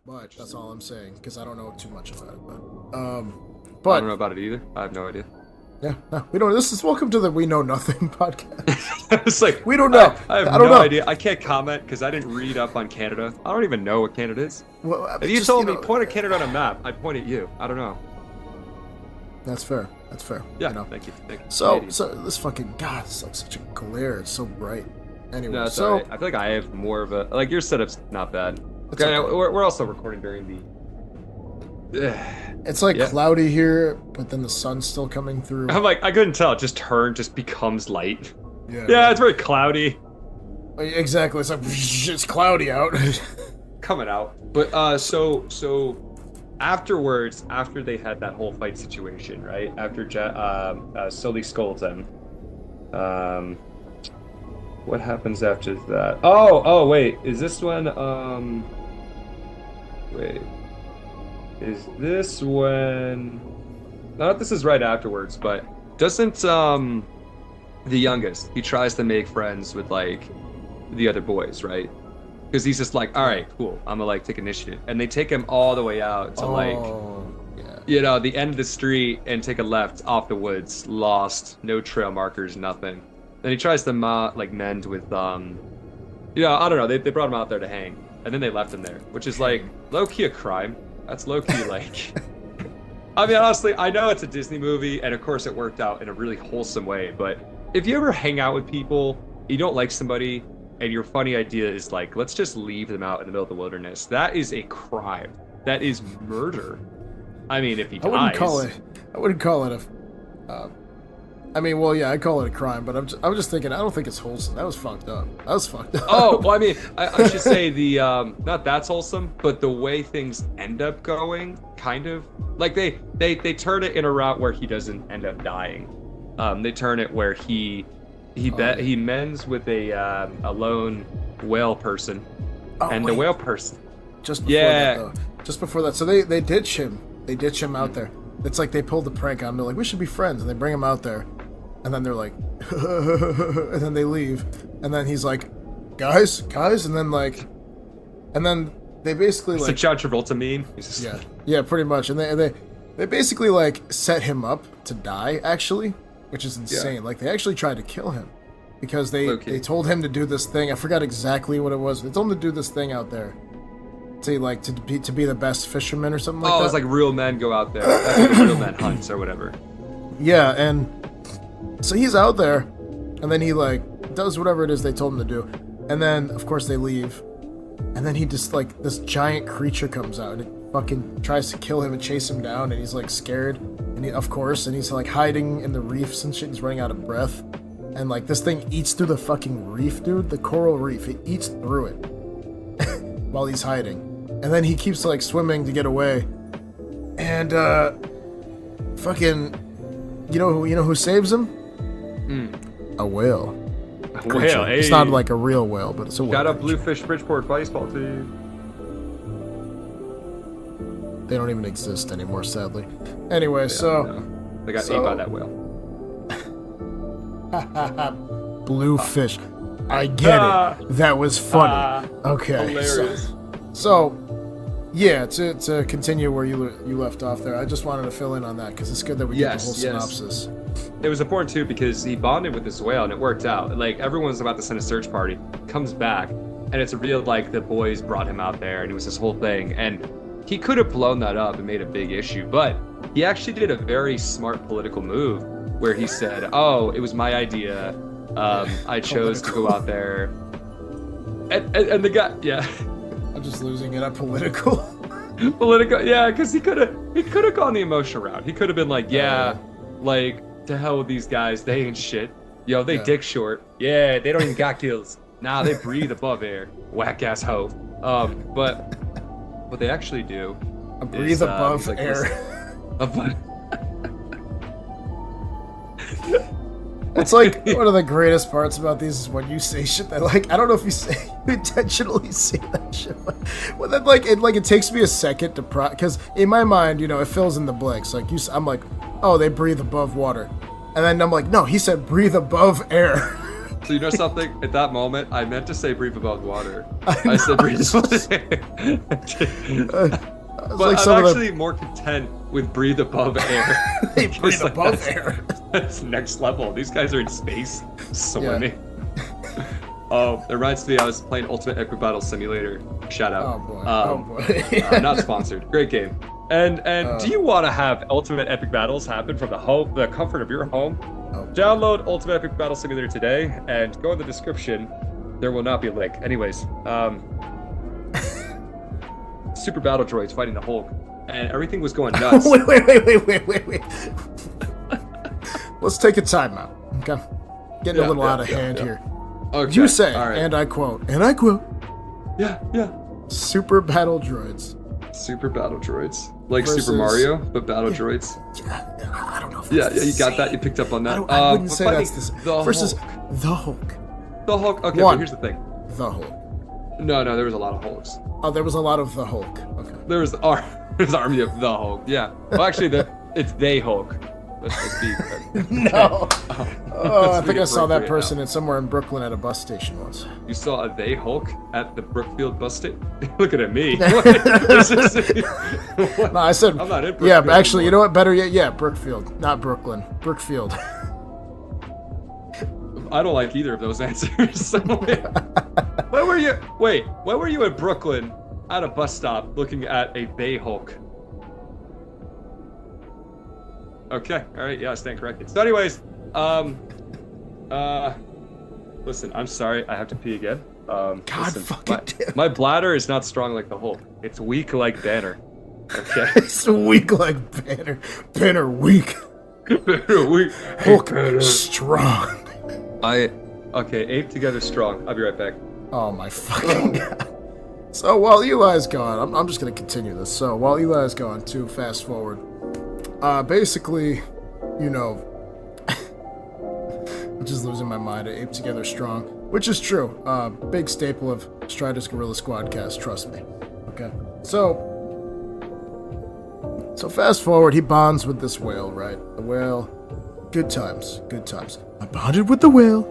But that's all I'm saying, because I don't know too much about it. But I don't know about it either. I have no idea. Yeah, no, we don't. This is welcome to the We Know Nothing podcast. It's like we don't know. I have no idea. I can't comment because I didn't read up on Canada. I don't even know what Canada is. Well, if you told me point at Canada on a map, I'd point at you. I don't know. That's fair. That's fair. Yeah. You know? Thank you. So this fucking God, it's like such a glare. It's so bright. Anyway, no, so right. I feel like I have more of a like your setup's not bad. Okay. We're also recording during the. It's like cloudy here, but then the sun's still coming through. I'm like, I couldn't tell. It just becomes light. Yeah, right. It's very cloudy. Exactly. It's like it's cloudy out. Coming out. But so afterwards, after they had that whole fight situation, right? After Sully scolds him, what happens after that? Oh wait, is this when wait. Is this when... Not this is right afterwards, but doesn't the youngest, he tries to make friends with like the other boys, right? Because he's just like, all right, cool, I'm gonna like take initiative, and they take him all the way out to the end of the street and take a left off the woods, lost, no trail markers, nothing. Then he tries to mend with I don't know, they brought him out there to hang, and then they left him there, which is like low-key a crime. That's low-key, like... I mean, honestly, I know it's a Disney movie, and of course it worked out in a really wholesome way, but if you ever hang out with people, you don't like somebody, and your funny idea is like, let's just leave them out in the middle of the wilderness, that is a crime. That is murder. I mean, if he dies... I wouldn't call it a... I mean, well, yeah, I call it a crime, but I was just thinking, I don't think it's wholesome. That was fucked up. Oh, well, I mean, I should say the, not that's wholesome, but the way things end up going, kind of. Like, they turn it in a route where he doesn't end up dying. They turn it where he mends with a lone whale person. The whale person... Just before that, so they ditch him. They ditch him out there. It's like they pulled the prank on him. They're like, we should be friends. And they bring him out there. And then they're like, and then they leave. And then he's like, guys. And then they basically it's like... It's a John Travolta meme. Yeah, pretty much. And they basically like set him up to die, actually, which is insane. Yeah. Like they actually tried to kill him because they told him to do this thing. I forgot exactly what it was. They told him to do this thing out there. To be the best fisherman or something like that. Oh, it's like real men go out there. That's like real men hunts or whatever. Yeah, and so he's out there, and then he like does whatever it is they told him to do, and then of course they leave, and then he just like this giant creature comes out and it fucking tries to kill him and chase him down, and he's like scared, and he's like hiding in the reefs and shit. He's running out of breath, and like this thing eats through the fucking reef, dude. The coral reef, it eats through it while he's hiding. And then he keeps like swimming to get away, and fucking, you know who saves him? A whale. A whale. Hey. It's not like a real whale, but it's a whale. Got a Bluefish Bridgeport baseball team. They don't even exist anymore, sadly. Anyway, no. They got ate by that whale. Bluefish. I get it. That was funny. Okay. Hilarious. So, yeah, to continue where you left off there, I just wanted to fill in on that because it's good that we get the whole synopsis. It was important too because he bonded with this whale and it worked out. Like everyone's about to send a search party, comes back, and it's revealed like the boys brought him out there and it was this whole thing. And he could have blown that up and made a big issue, but he actually did a very smart political move where he said, "Oh, it was my idea. I chose to go out there." And the guy, I'm just losing it. I'm political. Yeah, because he could have gone the emotional route. He could have been like, like, to hell with these guys. They ain't shit. Yo, they dick short. Yeah, they don't even got kills. Nah, they breathe above air. Whack ass hoe. But what they actually do breathe above air. It's like one of the greatest parts about these is when you say shit that like I don't know if you intentionally say that shit, but well, then it takes me a second to because in my mind it fills in the blanks. Like I'm like, oh, they breathe above water, and then I'm like, no, he said breathe above air. So you know something? At that moment, I meant to say breathe above water. I said breathe above But I'm actually more content with breathe above air. They breathe like above air. That's next level. These guys are in space swimming. Oh, it reminds me, I was playing Ultimate Epic Battle Simulator. Shout out. Oh boy. Not sponsored. Great game. And do you want to have Ultimate Epic Battles happen from the comfort of your home? Download Ultimate Epic Battle Simulator today and go in the description. There will not be a link. Anyways, super battle droids fighting the Hulk, and everything was going nuts. wait. Let's take a timeout. Okay, getting a little out of hand here. Okay. You say, right. and I quote. Yeah. Super battle droids. Super battle droids, like Versus... Super Mario, but battle droids. Yeah, I don't know. If Yeah, you got that. You picked up on that. I wouldn't say that's the versus Hulk. the Hulk. The Hulk. Okay, but here's the thing. The Hulk. No, there was a lot of Hulks. Oh, there was a lot of the Hulk. Okay. There's an army of the Hulk. Yeah. Well, actually, it's they Hulk. Let's be. No. I think I saw that person somewhere in Brooklyn at a bus station once. You saw a they Hulk at the Brookfield bus station? Looking at me. No, I said. I'm not in Brookfield. Yeah, but actually, you know what? Better yet, yeah, Brookfield, not Brooklyn. Brookfield. I don't like either of those answers. So, where were you? Wait, where were you in Brooklyn at a bus stop looking at a they Hulk? Okay, all right, yeah, I stand corrected. So anyways, listen, I'm sorry, I have to pee again. My bladder is not strong like the Hulk. It's weak like Banner. Okay. It's weak like Banner. Banner weak. Banner weak. Hulk strong. Okay, ape together strong. I'll be right back. Oh my fucking god. So while Eli's gone, I'm just gonna continue this. So while Eli's gone, to fast forward. Basically, you know, I'm just losing my mind. Ape together strong, which is true. Big staple of StryderL's GorillaSquadCast, trust me. Okay, so fast forward, he bonds with this whale, right? The whale, good times. I bonded with the whale.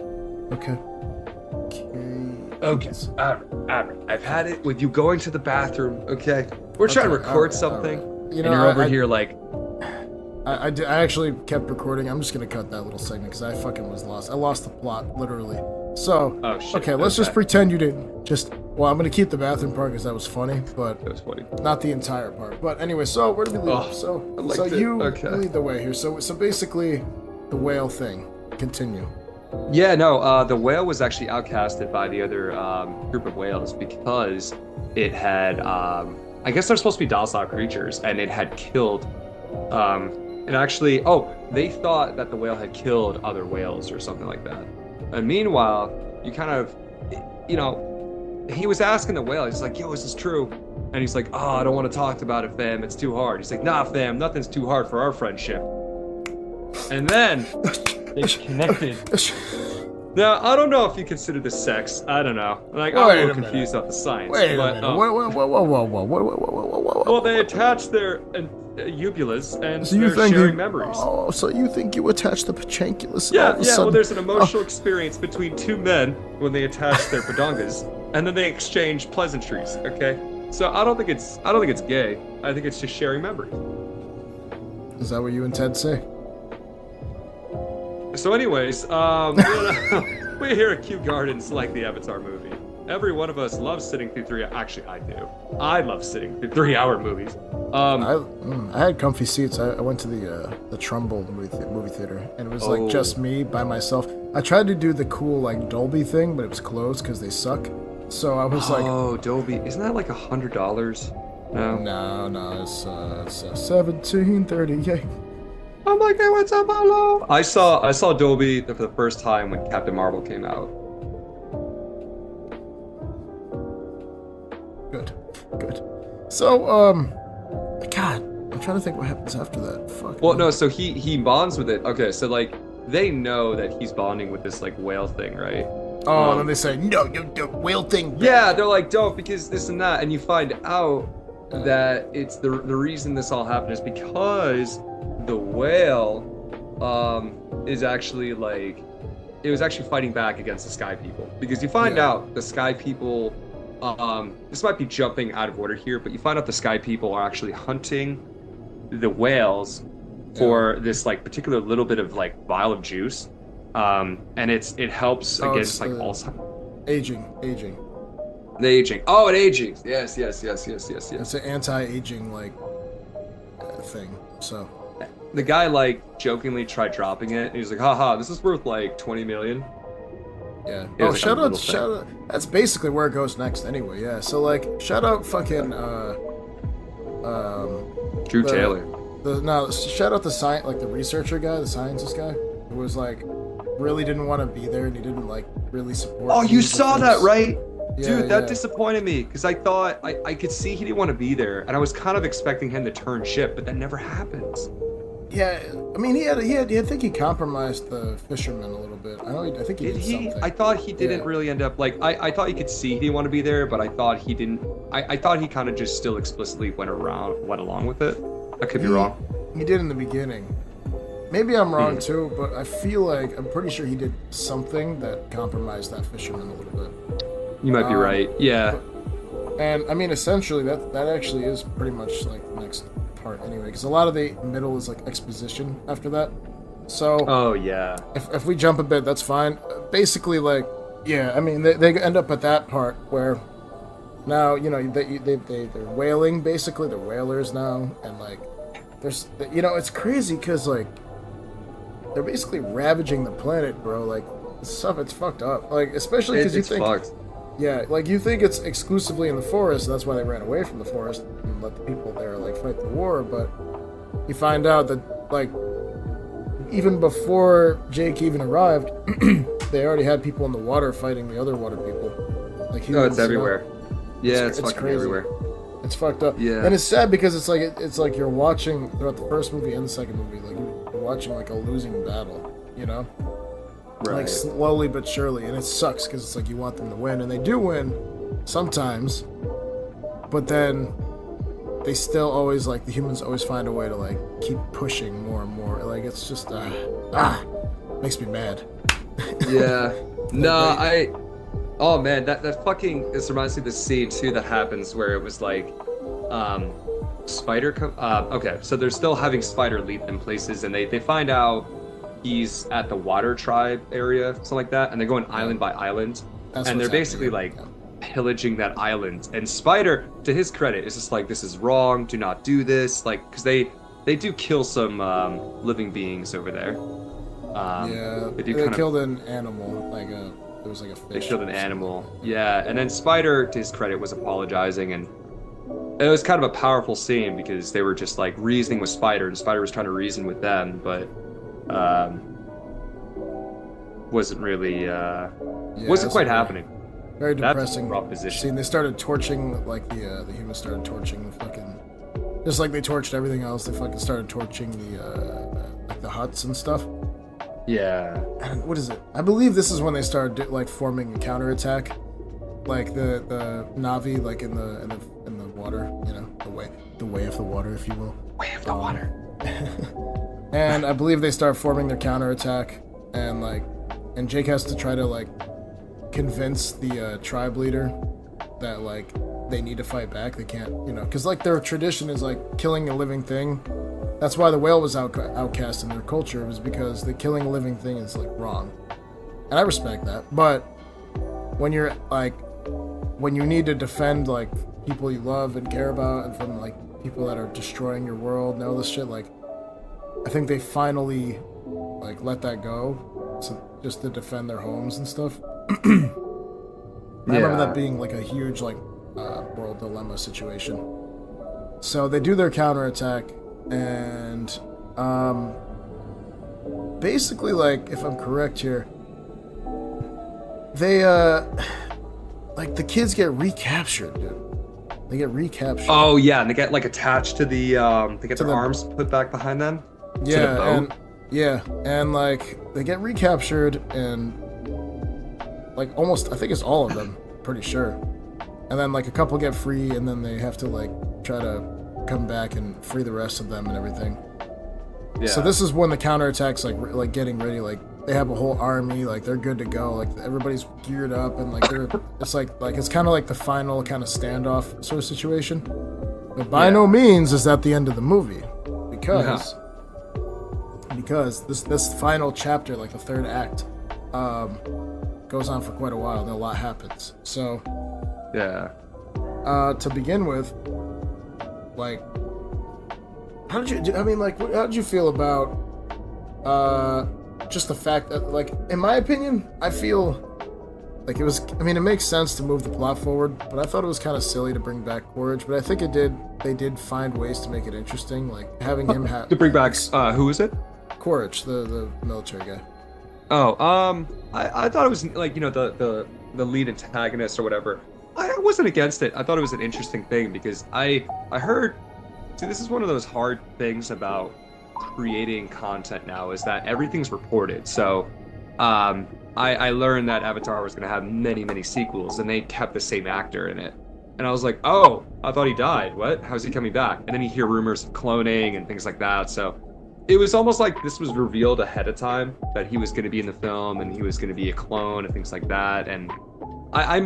Okay. Okay. I've had it with you going to the bathroom. Okay, we're trying to record something. You know, and you're over here like. I actually kept recording. I'm just gonna cut that little segment because I fucking was lost. I lost the plot, literally. So, okay, let's just pretend you didn't. Well, I'm gonna keep the bathroom part because that was funny, but that was funny. Not the entire part. But anyway, so where do we leave? You lead the way here. So basically, the whale thing. Continue. Yeah, no, the whale was actually outcasted by the other group of whales because it had, I guess they're supposed to be docile creatures, and it had killed. And actually, they thought that the whale had killed other whales or something like that. And meanwhile, you kind of, he was asking the whale, he's like, yo, is this true? And he's like, I don't want to talk about it, fam. It's too hard. He's like, nah, fam, nothing's too hard for our friendship. And then they connected. Now, I don't know if you consider this sex. I don't know. Like, I'm a little confused about the science. Wait a minute. Whoa. Well, they attached their uvulas and they're sharing memories. Oh, so you think you attach the pachankulus? Yeah. Well, there's an emotional experience between two men when they attach their padongas, and then they exchange pleasantries. Okay, so I don't think it's gay. I think it's just sharing memories. Is that what you and Ted say? So, anyways, we here at Kew Gardens like the Avatar movie. Every one of us loves sitting through Actually, I do. I love sitting through 3-hour movies. I had comfy seats. I went to the Trumbull movie theater, and it was like just me by myself. I tried to do the cool like Dolby thing, but it was closed because they suck. So I was like, Dolby, isn't that like $100? No, it's $17.38. I'm like, hey, what's up, hello? I saw Dolby for the first time when Captain Marvel came out. Good. So, God, I'm trying to think what happens after that. Fuck. Well, no, so he bonds with it. Okay, so like they know that he's bonding with this like whale thing, right? Oh, and then they say, no, the whale thing. Yeah, they're like, don't, because this and that, and you find out that it's the reason this all happened is because the whale is actually like it was actually fighting back against the Sky People, because you find out the Sky People, this might be jumping out of order here, but you find out the Sky People are actually hunting the whales for this like particular little bit of like vial of juice, and it helps against like Alzheimer's. Aging. The aging. Oh, it aging. Yes. It's an anti-aging like thing. So the guy like jokingly tried dropping it. And he's like, haha, this is worth like 20 million. Yeah. Oh, like shout out. That's basically where it goes next anyway. Yeah. So like, shout out fucking Drew Taylor. Shout out the researcher guy, the scientist guy, who was like really didn't want to be there and he didn't like really support. Oh, you saw that, right? Yeah, dude, that disappointed me because I thought I could see he didn't want to be there, and I was kind of expecting him to turn ship, but that never happens. Yeah, I mean, I think he compromised the fishermen a little bit. I think he did something. I thought he didn't really end up like I thought you could see he didn't want to be there, but I thought he didn't. I thought he kind of just still explicitly went along with it. I could be wrong. He did in the beginning. Maybe I'm wrong too, but I feel like I'm pretty sure he did something that compromised that fisherman a little bit. You might be right. Yeah. And I mean, essentially, that actually is pretty much like the next part anyway, because a lot of the middle is like exposition after that. So. Oh yeah. If we jump a bit, that's fine. Basically, like, yeah, I mean, they end up at that part where now they're whaling basically. They're whalers now, and like, there's it's crazy because like they're basically ravaging the planet, bro. Like stuff, it's fucked up. Like especially because you think. Fucked. Yeah, like you think it's exclusively in the forest, and that's why they ran away from the forest and let the people there like fight the war, but you find out that like even before Jake even arrived, they already had people in the water fighting the other water people. Like it's everywhere. Yeah, it's fucking crazy. Everywhere. It's fucked up. Yeah. And it's sad because it's like you're watching throughout the first movie and the second movie, like you're watching like a losing battle, you know? Right. Like slowly but surely, and it sucks because it's like you want them to win, and they do win sometimes, but then they still always like the humans always find a way to like keep pushing more and more. Like it's just makes me mad. Yeah. Oh man, that fucking this reminds me of the scene too that happens where it was like Spider okay, so they're still having Spider lead them places, and they find out he's at the water tribe area, something like that, and they're going island by island. And they're basically like pillaging that island. And Spider, to his credit, is just like, this is wrong, do not do this. Like, because they do kill some living beings over there. They killed an animal, like it was like a fish. They killed an animal, yeah. And then Spider, to his credit, was apologizing, and it was kind of a powerful scene because they were just like reasoning with Spider, and Spider was trying to reason with them, but wasn't really wasn't quite happening. Very depressing. Rough position. See, they started torching like the humans started torching the fucking, just like they torched everything else. They fucking started torching the huts and stuff. Yeah. And what is it? I believe this is when they started like forming a counterattack, like the Na'vi, like in the water, the way of the water, if you will. Way of the water. And I believe they start forming their counterattack, and Jake has to try to like convince the tribe leader that like they need to fight back. They can't, because like their tradition is like killing a living thing. That's why the whale was outcast in their culture, was because the killing a living thing is like wrong, and I respect that. But when you're like, when you need to defend like people you love and care about, and from like people that are destroying your world and all this shit, like I think they finally like let that go, so just to defend their homes and stuff. I remember that being like a huge like world dilemma situation. So they do their counterattack, and basically, like, if I'm correct here, they like the kids get recaptured, dude. They get recaptured. Oh yeah, and they get like attached to the they get their arms put back behind them. Yeah, and like they get recaptured, and like almost, I think it's all of them, pretty sure. And then like a couple get free, and then they have to like try to come back and free the rest of them and everything. Yeah. So this is when the counterattack's like getting ready, like they have a whole army, like they're good to go, like everybody's geared up, and like they're it's like it's kind of like the final kind of standoff sort of situation. But by no means is that the end of the movie, because this final chapter, like the third act, goes on for quite a while and a lot happens. So to begin with, like, how did you feel about just the fact that, like, in my opinion, I feel like it was, I mean, it makes sense to move the plot forward, but I thought it was kind of silly to bring back Quaritch, but I think they did find ways to make it interesting, like having him have... To bring back, who is it? Quaritch, the military guy. Oh, I thought it was, like, you know, the lead antagonist or whatever. I wasn't against it. I thought it was an interesting thing because I heard, see, this is one of those hard things about creating content now, is that everything's reported. So, I learned that Avatar was going to have many sequels, and they kept the same actor in it. And I was like, oh, I thought he died. What? How's he coming back? And then you hear rumors of cloning and things like that. So it was almost like this was revealed ahead of time that he was going to be in the film and he was going to be a clone and things like that. And I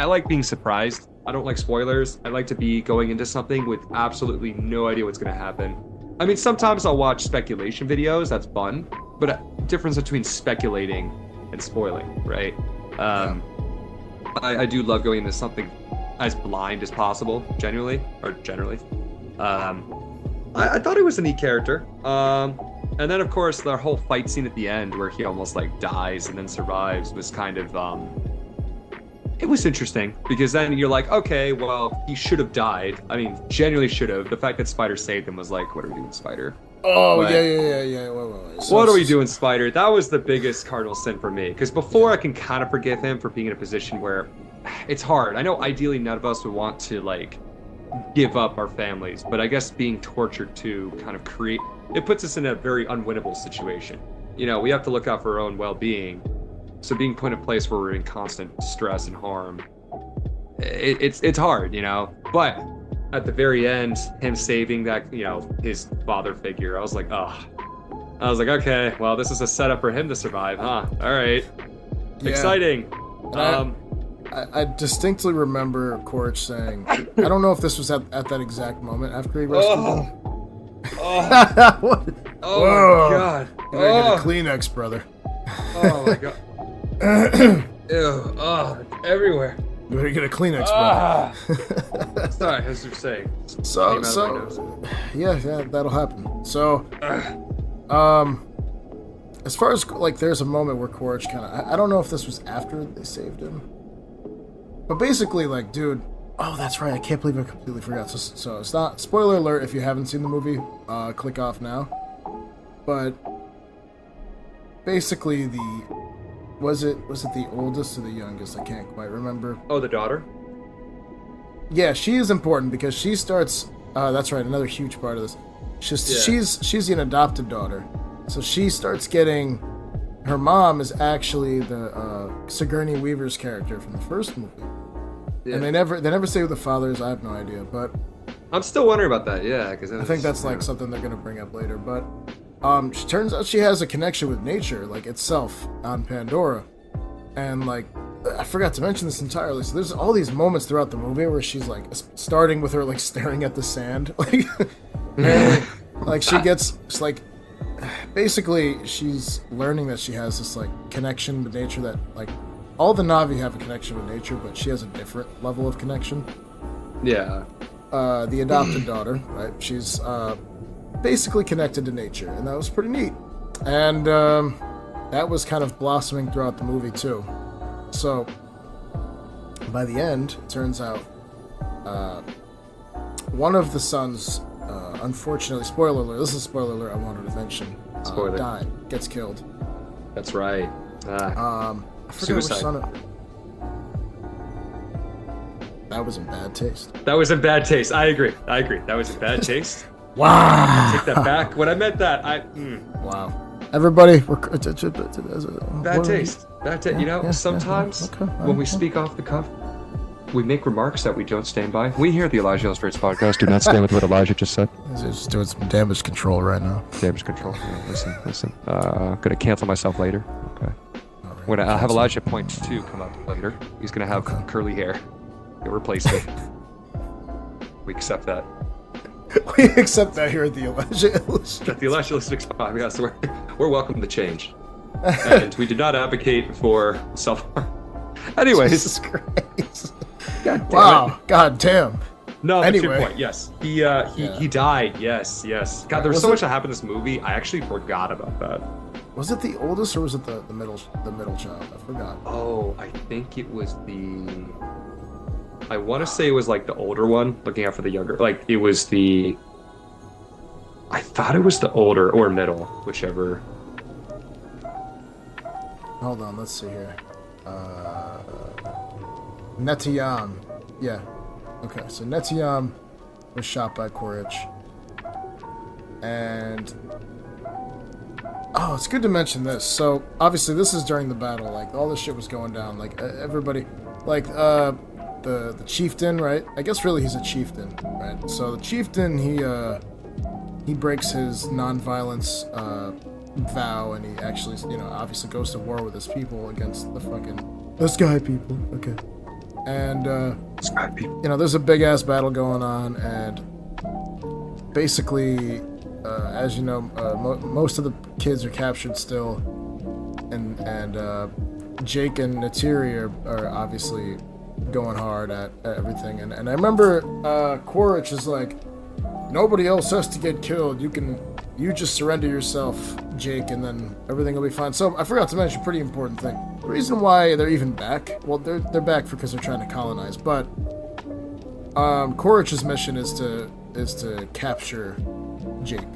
like being surprised. I don't like spoilers. I like to be going into something with absolutely no idea what's going to happen. I mean, sometimes I'll watch speculation videos. That's fun. But a difference between speculating and spoiling, right? I do love going into something as blind as possible, generally. I thought he was a neat character. And then, of course, the whole fight scene at the end where he almost, like, dies and then survives was kind of, it was interesting, because then you're like, okay, well, he should have died. I mean, genuinely should have. The fact that Spider saved him was like, what are we doing, Spider? Oh, but, yeah. Wait. So, what are we doing, Spider? That was the biggest cardinal sin for me. Because before, I can kind of forgive him for being in a position where it's hard. I know ideally none of us would want to, like, give up our families, but I guess being tortured to kind of create, it puts us in a very unwinnable situation. You know, we have to look out for our own well-being. So being put in a place where we're in constant stress and harm, it's hard, you know? But at the very end, him saving that, you know, his father figure, I was like, okay, well, this is a setup for him to survive, huh? All right. Yeah. Exciting. I distinctly remember Quaritch saying, I don't know if this was at that exact moment after he rescued him. What? Oh my God. You gotta get a Kleenex, brother. Oh my God. Ew, it's everywhere. You better get a Kleenex, brother. Sorry, as you're saying. So, yeah, that'll happen. So, as far as, like, there's a moment where Quaritch kind of, I don't know if this was after they saved him, but basically, like, dude, oh, that's right, I can't believe I completely forgot. So it's not, spoiler alert if you haven't seen the movie, click off now. But basically, was it the oldest or the youngest? I can't quite remember. Oh, the daughter? Yeah, she is important because she starts, that's right, another huge part of this. She's an adopted daughter. So she starts getting, her mom is actually the Sigourney Weaver's character from the first movie. Yeah. And they never say who the father is. I have no idea, but I'm still wondering about that. Yeah, because I think that's like something they're gonna bring up later. But she turns out she has a connection with nature, like itself, on Pandora, and like I forgot to mention this entirely. So there's all these moments throughout the movie where she's like, starting with her like staring at the sand, like, and, like she gets like. Basically, she's learning that she has this like connection with nature that like all the Na'vi have a connection with nature, but she has a different level of connection. Yeah. The adopted daughter, right? She's basically connected to nature, and that was pretty neat. And that was kind of blossoming throughout the movie too. So by the end, it turns out one of the sons. Unfortunately, spoiler alert. This is a spoiler alert I wanted to mention. Died, gets killed. That's right. I forgot suicide. Which son that was in bad taste. That was in bad taste. I agree. That was in bad taste. Wow. I take that back. When I meant that, Wow. Everybody, bad taste. Bad taste. You know, sometimes when we speak off the cuff, we make remarks that we don't stand by. We here at the Elijahillustrates podcast do not stand with what Elijah just said. He's just doing some damage control right now. Damage control. Yeah, listen. Gonna cancel myself later. Okay. When I'll have Elijah Point 2 come up later. He's gonna have curly hair. You'll replace it. We accept that. We accept that here at the Elijahillustrates. At the Elijahillustrates podcast, we're welcome to change. And we did not advocate for self-harm. Anyways. Jesus Christ. God damn wow. it. God damn. No, that's anyway. your point. Yes. He died. Yes. God, there was so much that happened in this movie. I actually forgot about that. Was it the oldest or was it the middle child? I forgot. Oh, I think it was I want to say it was like the older one, looking out for the younger. Like it was I thought it was the older or middle, whichever. Hold on, let's see here. Netiyam. Yeah. Okay, so Netiyam was shot by Quaritch. And oh, it's good to mention this. So obviously this is during the battle, like all this shit was going down, like everybody, like the chieftain, right? I guess really he's a chieftain, right? So the chieftain, he breaks his non-violence vow, and he actually, obviously goes to war with his people against the Sky people. Okay. And Sky people. There's a big ass battle going on, and basically, as you know, most of the kids are captured still, and Jake and Natiri are obviously going hard at everything, and I remember Quaritch is like, nobody else has to get killed. You just surrender yourself, Jake, and then everything will be fine. So I forgot to mention a pretty important thing. The reason why they're even back, well, they're back because they're trying to colonize, but Quaritch's mission is to capture Jake,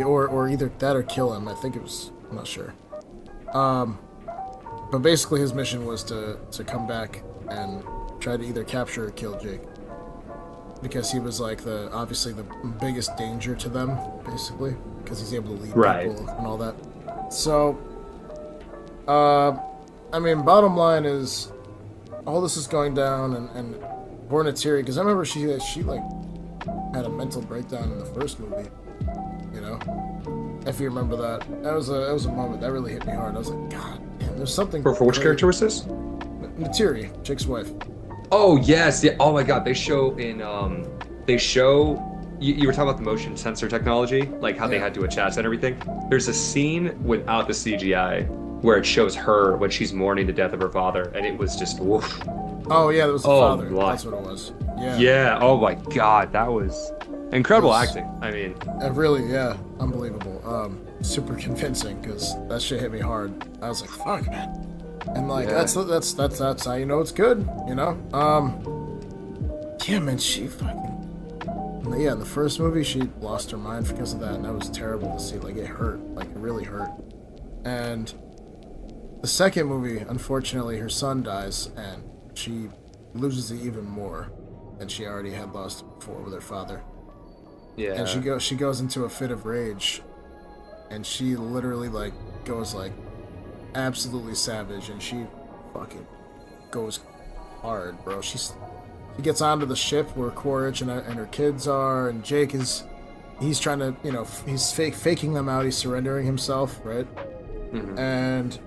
or either that or kill him. I think it was, I'm not sure. But basically his mission was to come back and try to either capture or kill Jake, because he was like obviously the biggest danger to them, basically, because he's able to lead people and all that. So, I mean, bottom line is, all this is going down, and poor Natiri, because I remember she like had a mental breakdown in the first movie, if you remember that. That was a moment that really hit me hard. I was like, God damn, there's something. For which character was this? Natiri, Jake's wife. Oh yes, yeah. Oh my God, they show. You were talking about the motion sensor technology, like how they had to attach and everything. There's a scene without the CGI where it shows her when she's mourning the death of her father, and it was just woof. Oh yeah, that was the father. That's what it was. Yeah. Yeah. Oh my God, that was incredible acting. I mean, really, yeah, unbelievable. Super convincing, because that shit hit me hard. I was like, fuck, man. And like that's how you know it's good, Yeah, man, she fucking. Yeah, in the first movie she lost her mind because of that, and that was terrible to see. Like it hurt, like it really hurt. And the second movie, unfortunately, her son dies, and she loses it even more than she already had lost before with her father. Yeah. And she goes into a fit of rage, and she literally goes absolutely savage, and she fucking goes hard, bro. She gets onto the ship where Quaritch and her kids are, and Jake he's trying to, he's faking them out. He's surrendering himself, right? Mm-hmm. And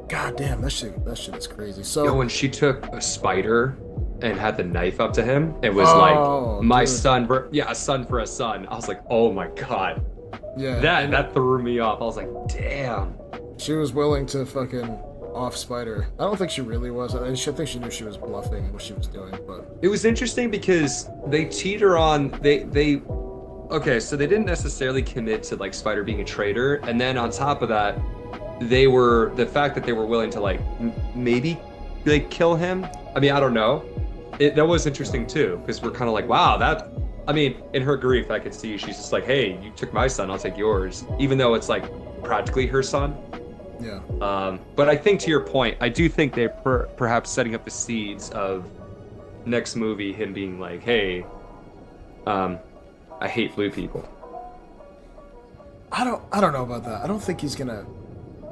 god damn, that shit is crazy. So when she took a spider and had the knife up to him, it was like, my son, a son for a son. I was like, oh my God. Yeah. That threw me off. I was like, damn. She was willing to fucking off Spider. I don't think she really was. I think she knew she was bluffing what she was doing, but it was interesting because they teeter on okay, so they didn't necessarily commit to Spider being a traitor, and then on top of that, the fact that they were willing to maybe kill him. I mean, I don't know. That was interesting too, because we're kind of like, wow, that. I mean, in her grief, I could see she's just like, hey, you took my son, I'll take yours, even though it's practically her son. Yeah. But I think, to your point, I do think they're perhaps setting up the seeds of next movie, him being like, hey, I hate blue people. I don't know about that. I don't think he's gonna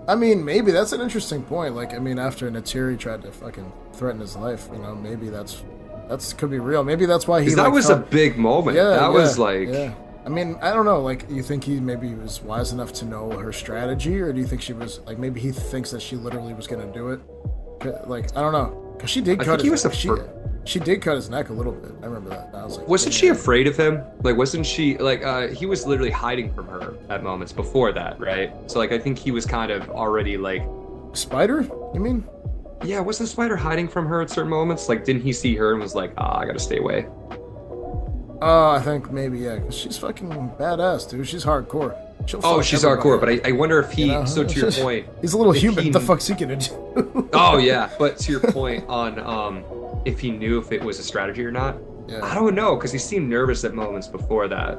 I mean, maybe that's an interesting point. Like, I mean, after Natiri tried to fucking threaten his life, you know, maybe that's could be real. Maybe that's why he. That was a big moment. Yeah, that was like. Yeah. I mean, I don't know. Like, you think he maybe was wise enough to know her strategy, or do you think she was like maybe he thinks that she literally was gonna do it? Like, I don't know, because she did cut his neck. She did cut his neck a little bit. I remember that. I was like, wasn't she afraid of him? Like, wasn't she like he was literally hiding from her at moments before that, right? So like, I think he was kind of already like. Spider? You mean? Yeah, wasn't Spider hiding from her at certain moments? Like, didn't he see her and was like, I gotta stay away? I think maybe, yeah, because she's fucking badass, dude. She's hardcore. She's hardcore, but I wonder if he, you know, so to your point... He's a little human, what the fuck's he gonna do? Oh, yeah, but to your point on if he knew if it was a strategy or not, yeah. I don't know, because he seemed nervous at moments before that.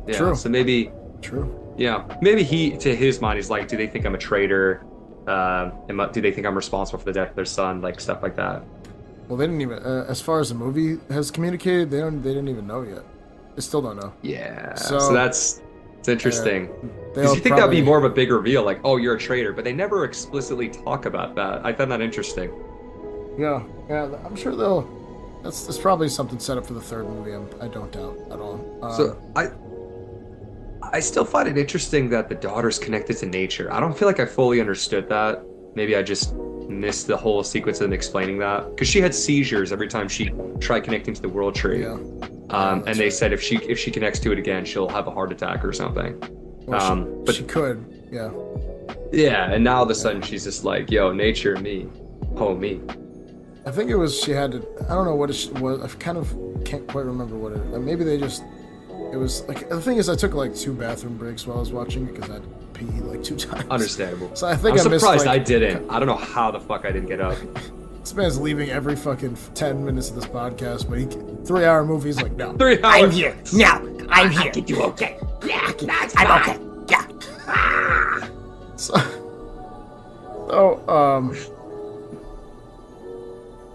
Yeah, true. So maybe... True. Yeah, maybe he, to his mind, he's like, do they think I'm a traitor? Do they think I'm responsible for the death of their son? Like, stuff like that. Well, they didn't even, as far as the movie has communicated, they didn't even know yet. They still don't know. Yeah. So it's interesting. Because you think probably... that'd be more of a big reveal, like, oh, you're a traitor, but they never explicitly talk about that. I found that interesting. Yeah. I'm sure they'll. That's probably something set up for the third movie. I don't doubt at all. So I still find it interesting that the daughter's connected to nature. I don't feel like I fully understood that. Maybe I just missed the whole sequence of them explaining that, because she had seizures every time she tried connecting to the world tree. Yeah. And they said if she connects to it again, she'll have a heart attack or something. Well, but she could, yeah. Yeah, and now all of a sudden she's just like, yo, nature, me, me. I think it was she had to. I don't know what it was. I kind of can't quite remember what it. Maybe they just. It was like, the thing is, I took like 2 bathroom breaks while I was watching it because I had to pee like 2 times. Understandable. So I think I'm missed, surprised like, I didn't. I don't know how the fuck I didn't get up. This man's leaving every fucking 10 minutes of this podcast, but 3-hour movie, he's like, no. 3 hours. I'm here. No, I'm here. Get you okay? Yeah, I'm okay. Yeah.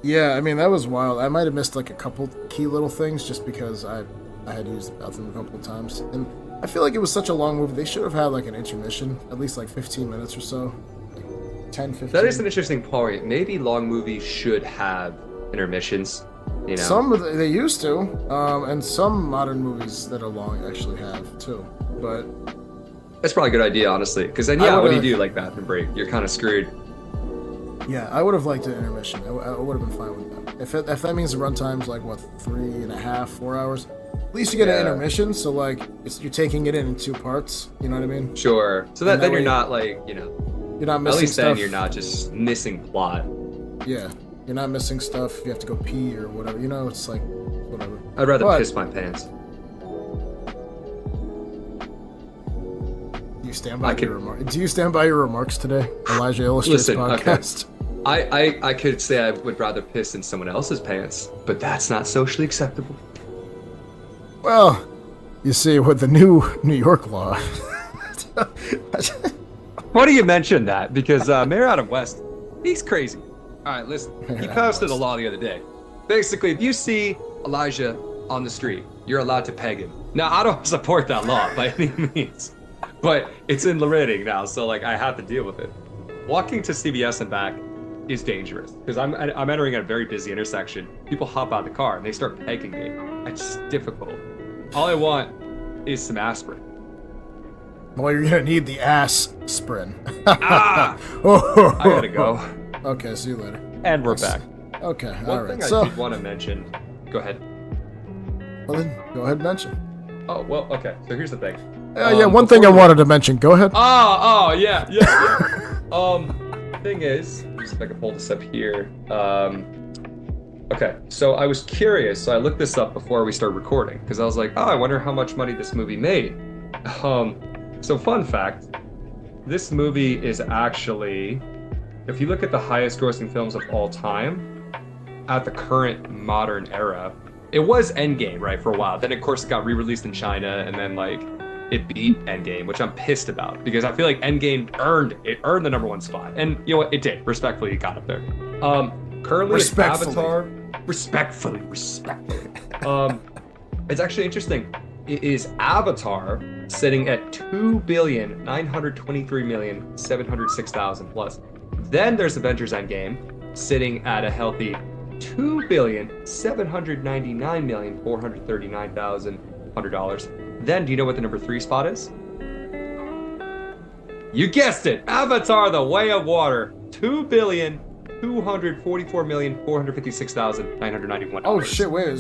Yeah, I mean, that was wild. I might have missed like a couple key little things just because I had to use the bathroom a couple of times. And I feel like it was such a long movie. They should have had like an intermission, at least like 15 minutes or so. Like 10, 15. That is an interesting point. Maybe long movies should have intermissions. You know? Some they used to, and some modern movies that are long actually have too. But that's probably a good idea, honestly. Because then, what do you do? Like bathroom break, you're kind of screwed. Yeah, I would have liked an intermission. I would have been fine with that. If that means the runtime's like what, 3.5, 4 hours, at least you get an intermission. So like you're taking it in 2 parts. You know what I mean? Sure. So that then you're not like you're not missing at least stuff. Then you're not just missing plot. Yeah, you're not missing stuff. If you have to go pee or whatever, it's like whatever. I'd rather piss my pants. Do you stand by your remarks today, Elijahillustrates podcast? Okay. I could say I would rather piss in someone else's pants, but that's not socially acceptable. Well, you see, with the new New York law. Why do you mention that? Because Mayor Adam West, he's crazy. All right, listen. He posted a law the other day. Basically, if you see Elijah on the street, you're allowed to peg him. Now, I don't support that law by any means, but it's in Laredo now, so like I have to deal with it. Walking to CVS and back is dangerous because I'm entering a very busy intersection. People hop out of the car and they start pegging me. It's just difficult. All I want is some aspirin. Well, you're gonna need the aspirin. I gotta go. Okay, see you later. And we're back. Okay, all right. One thing I did want to mention. Go ahead. Well then, go ahead and mention. Oh well, okay. So here's the thing. One thing I wanted to mention. Go ahead. Yeah. Thing is, let me see if I can pull this up here. Okay, so I was curious, so I looked this up before we started recording because I was like, I wonder how much money this movie made. So fun fact, this movie is actually, if you look at the highest grossing films of all time, at the current modern era, it was Endgame, right, for a while. Then of course it got re-released in China, and then like it beat Endgame, which I'm pissed about because I feel like Endgame earned the #1 spot, and you know what, it did. Respectfully, it got up there. Currently it's Avatar. Respectfully. It's actually interesting. It is Avatar sitting at 2,923,706,000 plus. Then there's Avengers Endgame, sitting at a healthy 2,799,439,100. Then, do you know what the number 3 spot is? You guessed it! Avatar: The Way of Water, $2,244,456,991. Oh shit! Wait.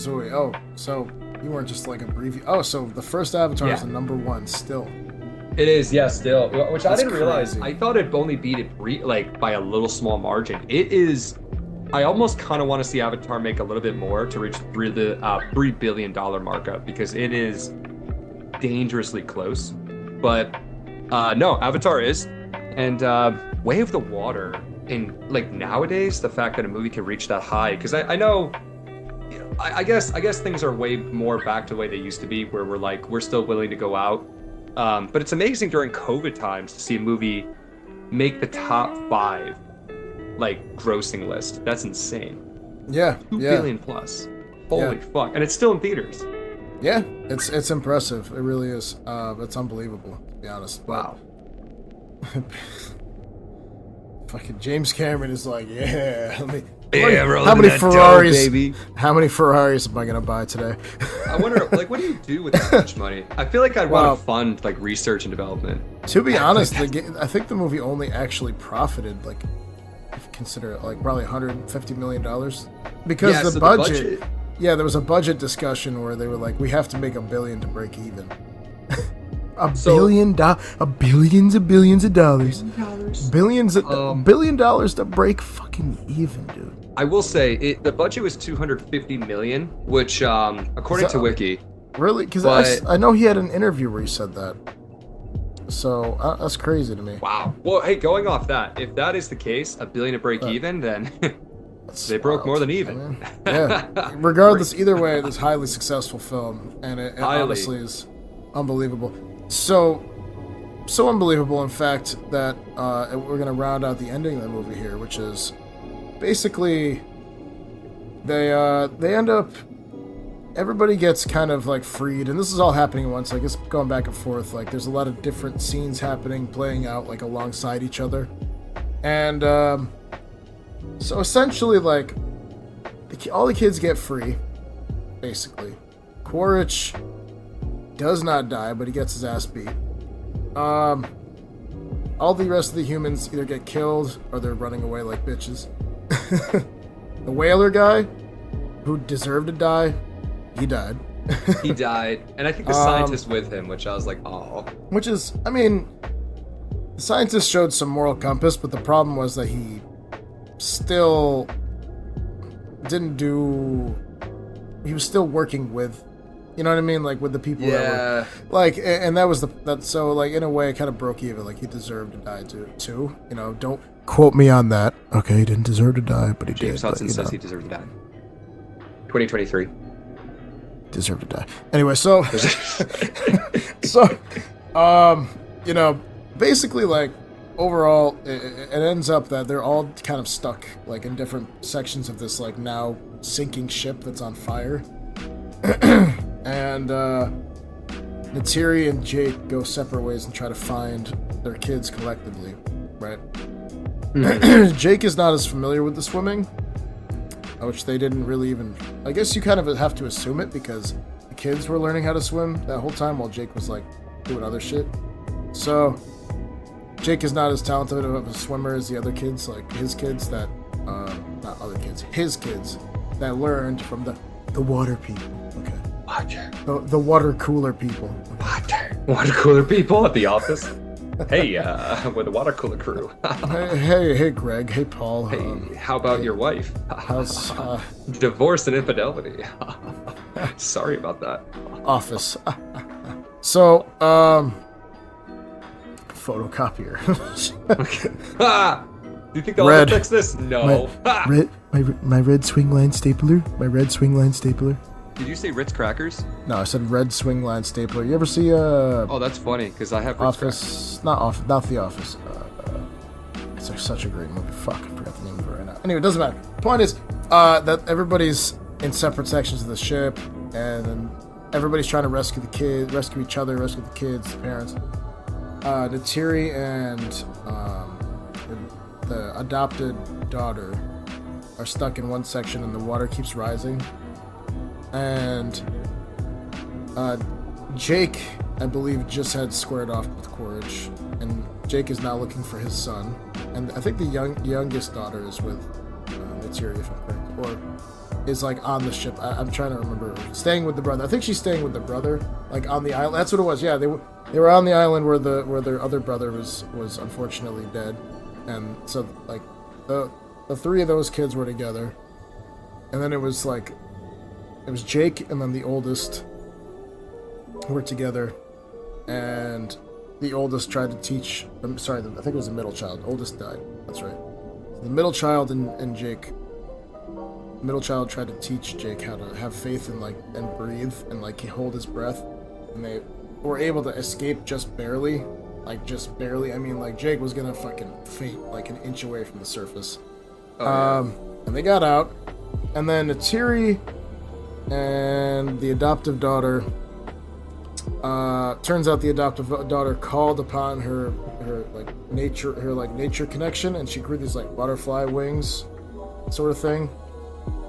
So you weren't just like a preview. Oh, so the first Avatar is the number 1 still. It is, yeah, still. Which That's I didn't realize. crazy. I thought it'd only beat it by a little small margin. It is. I almost kind of want to see Avatar make a little bit more to reach the $3 billion markup, because it is dangerously close. But no, Avatar is, and Way of the Water. In like nowadays, the fact that a movie can reach that high, because I know. I guess things are way more back to the way they used to be, where we're still willing to go out. But it's amazing during COVID times to see a movie make the top 5 like grossing list. That's insane. Yeah, 2 billion plus. Holy fuck! And it's still in theaters. Yeah, it's impressive. It really is. It's unbelievable, to be honest. Wow. Fucking James Cameron is like, yeah. How many Ferraris? Baby. How many Ferraris am I gonna buy today? I wonder, like, what do you do with that much money? I feel like I'd want to fund like research and development. To be honest, I think the movie only actually profited, like, if you consider it, like probably $150 million, because the budget. Yeah, there was a budget discussion where they were like, we have to make $1 billion to break even. Billions of dollars. $1 billion to break fucking even, dude. I will say the budget was $250 million, which according to Wiki. Really? Because I know he had an interview where he said that. So that's crazy to me. Wow. Well, hey, going off that, if that is the case, $1 billion to break even, then they broke more than even. Yeah. Regardless, either way, this highly successful film, and it honestly is unbelievable. So unbelievable, in fact, that we're gonna round out the ending of the movie here, which is basically they end up, everybody gets kind of like freed, and this is all happening at once. Like, it's going back and forth. Like, there's a lot of different scenes happening, playing out like alongside each other, and so essentially, like, all the kids get free, basically. Quaritch does not die, but he gets his ass beat. All the rest of the humans either get killed or they're running away like bitches. The whaler guy, who deserved to die, he died. He died, and I think the scientist with him, which I was like, oh. Which is, I mean, the scientist showed some moral compass, but the problem was that he still didn't do. He was still working with. You know what I mean? Like, with the people that were, like, and that was so, like, in a way, it kind of broke even. Like, he deserved to die, too. You know, don't quote me on that. Okay, he didn't deserve to die, but he did. James Hudson says he deserved to die. 2023. Deserved to die. Anyway, so, you know, basically, like, overall, it ends up that they're all kind of stuck, like, in different sections of this, like, now sinking ship that's on fire. And Neytiri and Jake go separate ways and try to find their kids collectively, right? Mm-hmm. Jake is not as familiar with the swimming, which they didn't really even. I guess you kind of have to assume it, because the kids were learning how to swim that whole time while Jake was like doing other shit. So Jake is not as talented of a swimmer as the other kids, like his kids that, not other kids, his kids that learned from the water people. Okay. Water. The water cooler people. Water cooler people at the office. Hey, with the water cooler crew. hey, Greg. Hey, Paul. Hey, how about your wife? How's divorce and infidelity? Sorry about that. Office. So, photocopier. Do you think they'll ever fix this? No. My red swing line stapler. My red swing line stapler. Did you say Ritz crackers? No, I said red swing line stapler. You ever see Oh, that's funny, because I have Ritz Office. Crackers. Not The Office. It's like such a great movie. Fuck, I forgot the name of it right now. Anyway, it doesn't matter. Point is, that everybody's in separate sections of the ship, and then everybody's trying to rescue the kids, rescue each other, rescue the kids, the parents. Natiri and the adopted daughter are stuck in one section and the water keeps rising. And Jake, I believe, just had squared off with Quaritch, and Jake is now looking for his son. And I think the youngest daughter is with Natiri, if I'm correct, or is like on the ship. I'm trying to remember. Staying with the brother. I think she's staying with the brother, like on the island. That's what it was. Yeah, they were on the island where their other brother was unfortunately dead, and so like the three of those kids were together, and then it was Jake and then the oldest were together, and the oldest tried to teach. I'm sorry, I think it was the middle child. Oldest died. That's right. The middle child and Jake. Middle child tried to teach Jake how to have faith and breathe and hold his breath, and they were able to escape just barely. I mean, Jake was gonna fucking faint like an inch away from the surface. And they got out, and then Natiri and the adoptive daughter. Turns out the adoptive daughter called upon her nature connection, and she grew these butterfly wings, sort of thing.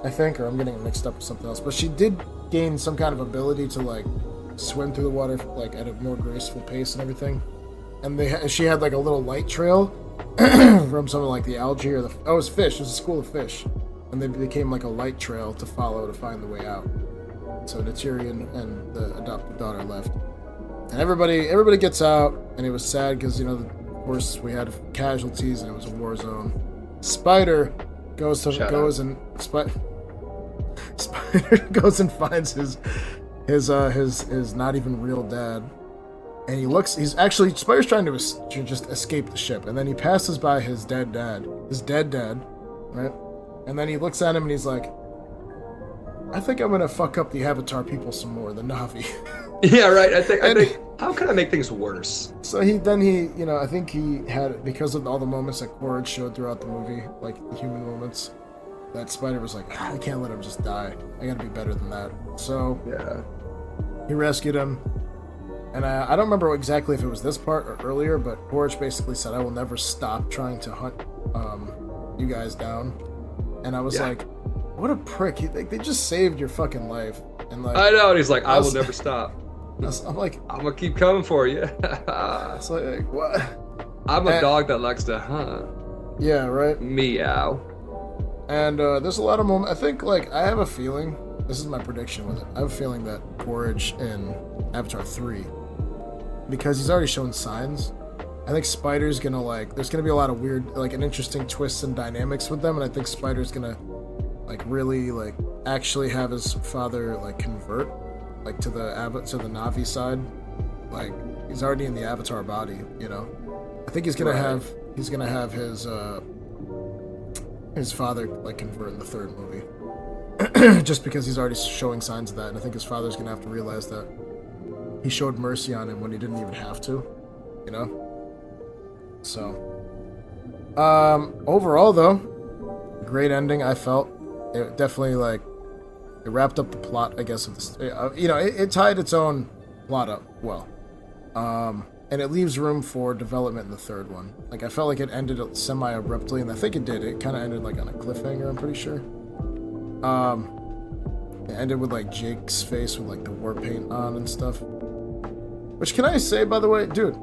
I think, or I'm getting it mixed up with something else. But she did gain some kind of ability to swim through the water at a more graceful pace and everything. And she had a little light trail from something like the algae or it was fish. It was a school of fish, and they became a light trail to follow to find the way out. So Natiri and the adopted daughter left, and everybody gets out, and it was sad because of course we had casualties and it was a war zone. Spider goes and finds his not even real dad, and Spider's trying to just escape the ship, and then he passes by his dead dad, right? And then he looks at him and he's like, I think I'm gonna fuck up the Avatar people some more, the Na'vi. Yeah, right. I think how can I make things worse? So I think he had, because of all the moments that Quaritch showed throughout the movie, the human moments, that Spider was like, I can't let him just die. I gotta be better than that. So yeah, he rescued him. And I don't remember exactly if it was this part or earlier, but Quaritch basically said, I will never stop trying to hunt you guys down. And I was like, what a prick. They just saved your fucking life. And I know, and he's like, I will never stop. I'm like, I'm gonna keep coming for you. It's like, what? I'm a dog that likes to hunt. Yeah, right? Meow. And there's a lot of moments. I think, I have a feeling, this is my prediction with it, I have a feeling that Quaritch in Avatar 3, because he's already shown signs, I think Spider's gonna, there's gonna be a lot of weird, an interesting twists and dynamics with them, and I think Spider's gonna, really, actually have his father, convert, to the Na'vi side. He's already in the Avatar body, I think he's gonna have his father convert in the third movie. Just because he's already showing signs of that, and I think his father's gonna have to realize that he showed mercy on him when he didn't even have to, So, overall though, great ending. I felt it definitely it wrapped up the plot, I guess, of this. It tied its own plot up well, and it leaves room for development in the third one. I felt like it ended semi-abruptly, and I think it did. It kind of ended on a cliffhanger, I'm pretty sure. It ended with Jake's face with the war paint on and stuff. Which, can I say, by the way, dude,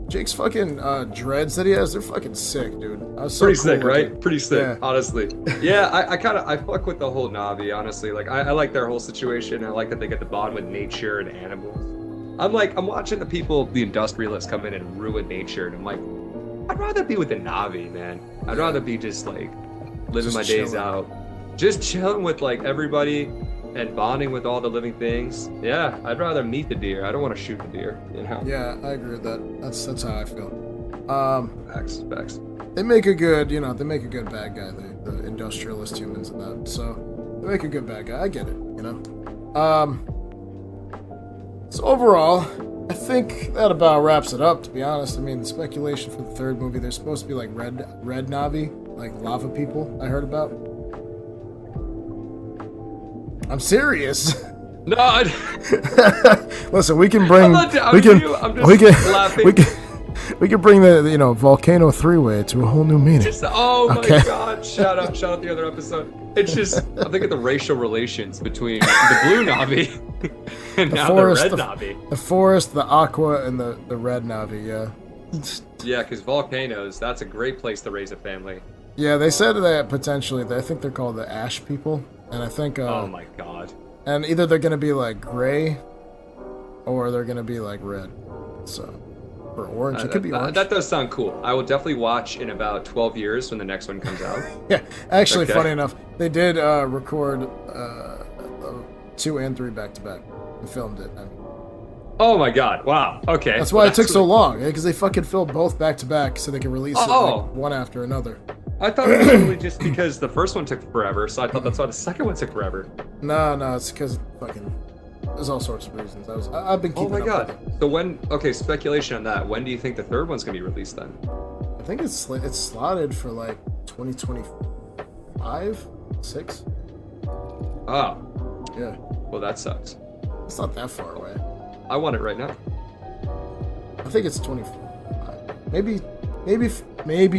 Jake's fucking dreads that he has, they're fucking sick, dude. Pretty sick, right? Pretty sick, honestly. Yeah, I fuck with the whole Na'vi, honestly. I like their whole situation. I like that they get the bond with nature and animals. I'm watching the industrialists come in and ruin nature, and I'm like, I'd rather be with the Na'vi, man. I'd rather be just living my days out. Just chilling with everybody and bonding with all the living things. Yeah, I'd rather meet the deer. I don't want to shoot the deer, Yeah, I agree with that. That's how I feel. Facts. They make a good, bad guy, the industrialist humans and that. So they make a good bad guy. I get it, So overall, I think that about wraps it up, to be honest. I mean, the speculation for the third movie, there's supposed to be red Na'vi, lava people I heard about. I'm serious. No, Listen, we can bring. I'm not we can. you. I'm just We can. laughing. We can bring the volcano three-way to a whole new meaning. Oh Okay. my god! Shout out the other episode. It's just I'm thinking the racial relations between the blue Navi and now the red Navi. The forest, the aqua, and the red Navi. Yeah. Yeah, because volcanoes—that's a great place to raise a family. Yeah, they said that potentially. I think they're called the ash people, and I think. Oh my god. And either they're gonna be like gray, or they're gonna be like red. So. Or orange. It could be orange. That does sound cool. I will definitely watch in about 12 years when the next one comes out. Yeah, actually, Okay. funny enough, they did record 2 and 3 back to back and filmed it. And Oh my god! Wow. Okay. that's why it took so long, because they fucking filmed both back to back so they could release it Oh. like, one after another. I thought it was really just because the first one took forever, so I thought that's why the second one took forever. No, it's because fucking. There's all sorts of reasons. I've been Oh keeping my up god. with it. So when? Okay, speculation on that. When do you think the third one's gonna be released then? I think it's slotted for like 2025, 6. Oh. Yeah, Well, that sucks. it's not that far away. I want it right now. I think it's 25. Maybe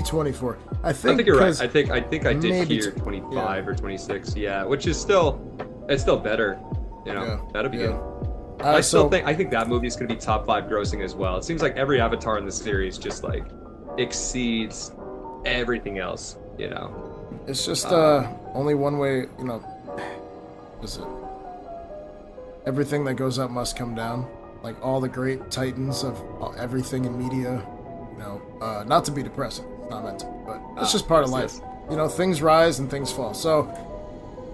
24. I I think think you're right. 'cause I think I did maybe hear t- 25 or 26. Yeah, which is still better. You know, Yeah, that'll be yeah. good. I think that movie is gonna be top 5 grossing as well. It seems like every Avatar in the series just like exceeds everything else. You know. It's just only one way, is it? Everything that goes up must come down. Like all the great titans of everything in media, not to be depressing, it's not meant to be, but it's just part of life. yes. Things rise and things fall. So,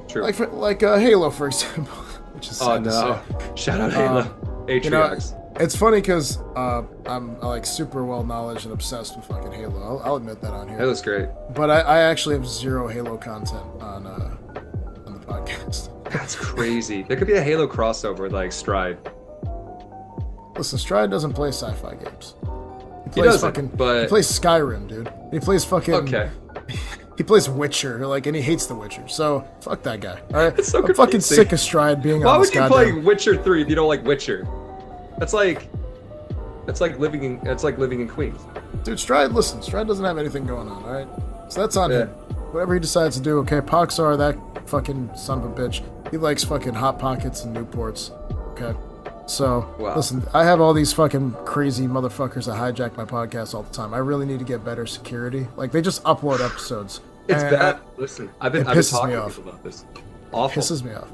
True. like Halo, for example, which is sad to say. Shout out Halo. Atriox. It's funny because I'm like super well knowledge and obsessed with fucking Halo. I'll admit that on here. Halo's great. But I actually have 0 Halo content on the podcast. That's crazy. There could be a Halo crossover with like Stride. Listen, Stride doesn't play sci-fi games. He doesn't, but- he plays Skyrim, dude. He plays fucking. Okay. He plays Witcher, and he hates The Witcher. So fuck that guy. All right. It's so I'm fucking confusing. sick of Stride being Why on this would you play goddamn. Witcher 3 if you don't like Witcher? That's like living in Queens. Dude, Stride doesn't have anything going on. All right. So that's on Yeah. him. Whatever he decides to do. Okay. Poxar, that fucking son of a bitch. He likes fucking Hot Pockets and Newports. Okay. So, Wow. listen, I have all these fucking crazy motherfuckers that hijack my podcast all the time. I really need to get better security. Like, they just upload episodes. It's and bad. Listen, I've been pisses talking me to off. people about this. It Awful. pisses me off.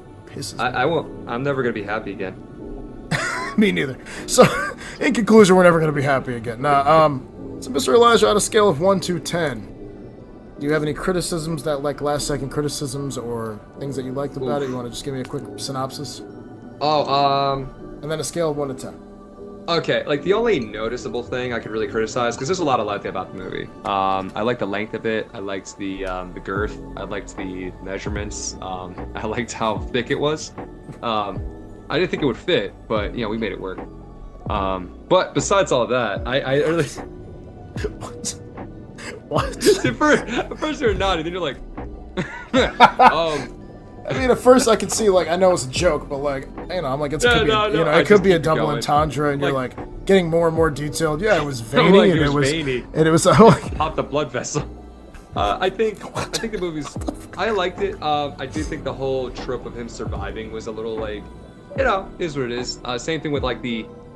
I won't. I'm never gonna be happy again. Me neither. So, in conclusion, we're never going to be happy again. Nah, so Mr. Elijah, on a scale of 1 to 10, do you have any criticisms last-second criticisms or things that you liked about it? You want to just give me a quick synopsis? And then a scale of 1 to 10. Okay, like the only noticeable thing I could really criticize, because there's a lot I liked about the movie. I liked the length of it. I liked the girth. I liked the measurements. I liked how thick it was. I didn't think it would fit, but we made it work. But besides all of that, I really What? at first you're nodding, then you're like, I mean, at first I could see, I know it's a joke, but, I'm like, it could be a double going. entendre, and you're, getting more and more detailed. Yeah, it was I'm veiny, like, and it it was was, veiny. and it was, like, pop the blood vessel. I think the movie's. I liked it. I do think the whole trope of him surviving was a little is what it is. Same thing with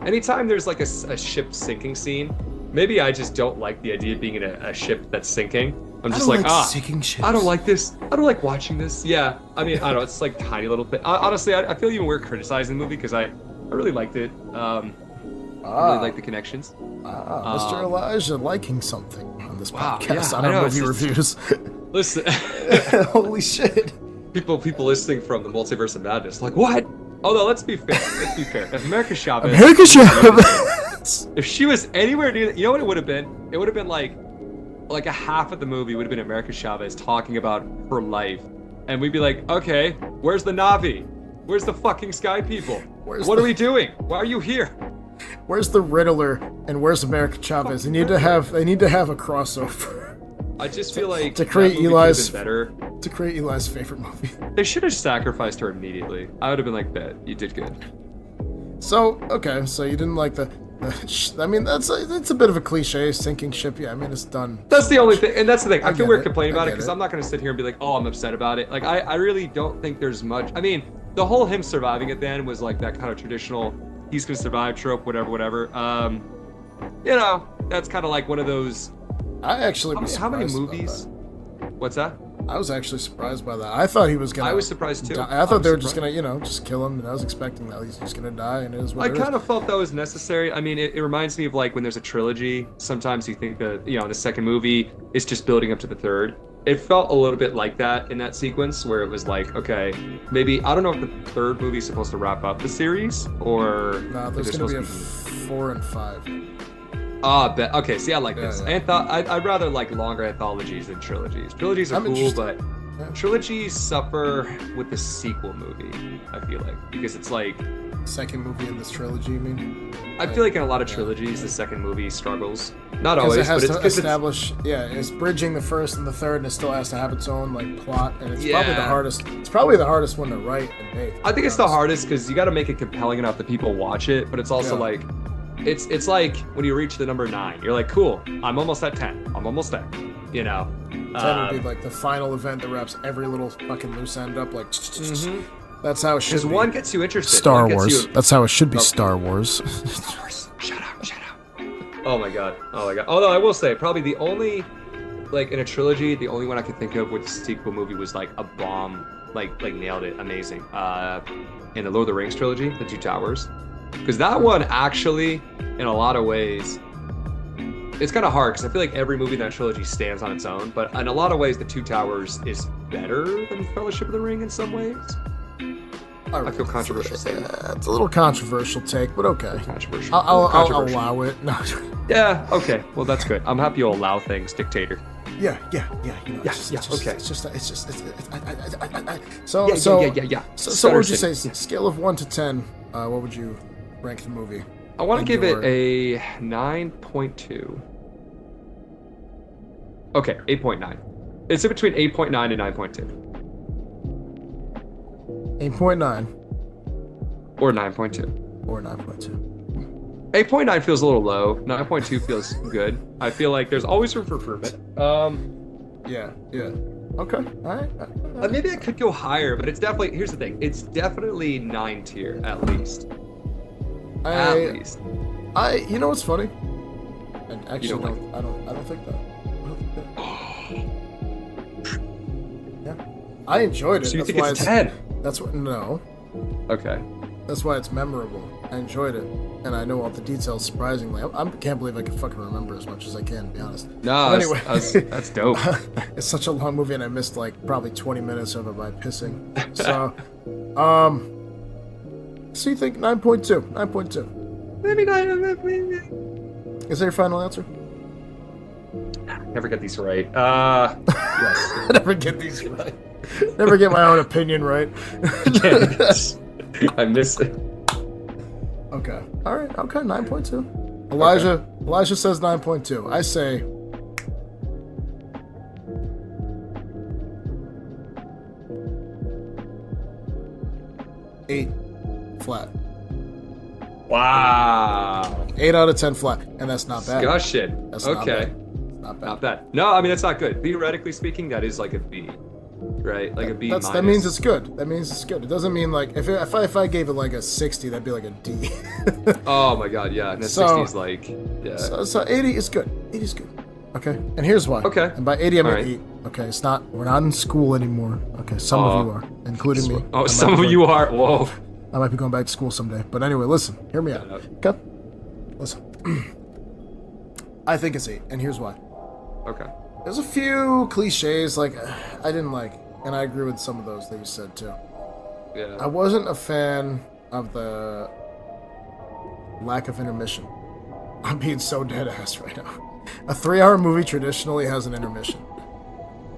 anytime there's a ship sinking scene. Maybe I just don't like the idea of being in a ship that's sinking. I'm just sinking ships. I don't like this. I don't like watching this. Yeah, I mean, I don't know. It's tiny little bit. Honestly, I feel even weird criticizing the movie because I really liked it. I really like the connections. Mr. Elijah liking something on this Wow, podcast yeah, on I know, our it's movie just- reviews. Listen, Holy shit. people listening from the Multiverse of Madness, like, what? Although, let's be fair. If America Chavez, America Chavez. if she was anywhere near, you know what it would have been? It would have been like a half of the movie would have been America Chavez talking about her life, and we'd be like, okay, where's the Na'vi? Where's the fucking Sky People? What are we doing? Why are you here? Where's the Riddler and where's America Chavez? They need to have a crossover. I just feel like to create that movie Eli's could've been better. to create Eli's favorite movie. They should have sacrificed her immediately. I would have been like, bet, you did good. So, okay, so you didn't like I mean, it's a bit of a cliche, sinking ship. Yeah, I mean, it's done. That's the only thing, and that's the thing. I feel weird it. complaining about it I get because it. I'm not going to sit here and be like, oh, I'm upset about it. Like, I really don't think there's much. I mean, the whole him surviving at the end was like that kind of traditional, he's going to survive trope, whatever. You know, that's kind of like one of those. I actually was How many surprised about movies? What's that? I was actually surprised by that. I thought he was gonna. I was surprised too. I thought they were just gonna, just kill him. And I was expecting that he's just gonna die, and it is what I it is. kind of felt that was necessary. I mean, it reminds me of like when there's a trilogy. Sometimes you think that the second movie is just building up to the third. It felt a little bit like that in that sequence where it was like, okay, maybe I don't know if the third movie is supposed to wrap up the series or. No, there's gonna be a 4 and 5. Okay, see, I like this. Yeah. I'd rather like longer anthologies than trilogies. Trilogies are cool, but trilogies suffer with the sequel movie, I feel like. Because it's like... Second movie in this trilogy, you mean? I feel like in a lot of trilogies, the second movie struggles. Not Because always, it has but it's to because establish, it's bridging the first and the third, and it still has to have its own like plot, and it's probably the hardest. It's probably the hardest one to write and make. I think it's the hardest because you got to make it compelling enough that people watch it, but it's also like... It's like when you reach the number 9, you're like, cool, I'm almost at 10. I'm almost there. 10 would be like the final event that wraps every little fucking loose end up. Like, that's how it should be. Because one gets you interested. Star Wars. That's how it should be. Star Wars. Shut up. Oh my god. Although I will say, probably the only, like in a trilogy, the only one I could think of with the sequel movie was like a bomb, like nailed it, amazing. In the Lord of the Rings trilogy, The Two Towers. Because that one actually, in a lot of ways, it's kind of hard because I feel like every movie in that trilogy stands on its own. But in a lot of ways, The Two Towers is better than Fellowship of the Ring in some ways. I feel controversial saying that. It's a little controversial take, but okay. Controversial. I'll allow it. No. Yeah, okay. Well, that's good. I'm happy you'll allow things, dictator. Yeah. Okay. So what would you say? Scale of 1 to 10. What would you rank the movie? I want to give it a 9.2. Okay, 8.9. It's in between 8.9 and 9.2. 8.9. Or 9.2. Or 9.2. 8.9 feels a little low. 9.2 feels good. I feel like there's always room for improvement. Yeah. Okay. All right. Maybe I could go higher, but it's definitely, here's the thing. It's definitely 9 tier, at least. At least. You know what's funny? And actually, don't I don't think that. Yeah. I enjoyed it. So you That's think why it's 10? That's what. No. Okay. That's why it's memorable. I enjoyed it, and I know all the details. Surprisingly, I can't believe I can fucking remember as much as I can. To be honest. No. Anyway, that's dope. It's such a long movie, and I missed like probably 20 minutes of it by pissing. So, So you think 9.2? 9.2. Maybe 9. Is that your final answer? Never get these right. Yes. I never get these right. Never get my own opinion right. I miss it. Okay. All right. Okay. 9.2. Elijah says 9.2. I say. Eight flat. Wow. 8 out of 10 flat, and that's not bad. Discussion. That's okay. Not bad. Not bad. No, I mean that's not good. Theoretically speaking, that is like a B, right? Like a B minus. That means it's good. That means it's good. It doesn't mean like if I gave it like a 60, that'd be like a D. Oh my god, yeah. And a 60 is like, yeah. So 80 is good. 80 is good. Okay. And here's why. Okay. And by 80, I mean All right. 8. Okay. It's not. We're not in school anymore. Okay. Some of you are, including me. Oh, some of you are. Whoa. I might be going back to school someday. But anyway, listen. Hear me out. Okay. Listen. I think it's 8, and here's why. Okay. There's a few cliches like I didn't like, and I agree with some of those that you said too. Yeah. I wasn't a fan of the lack of intermission. I'm being so dead ass right now. A 3-hour movie traditionally has an intermission.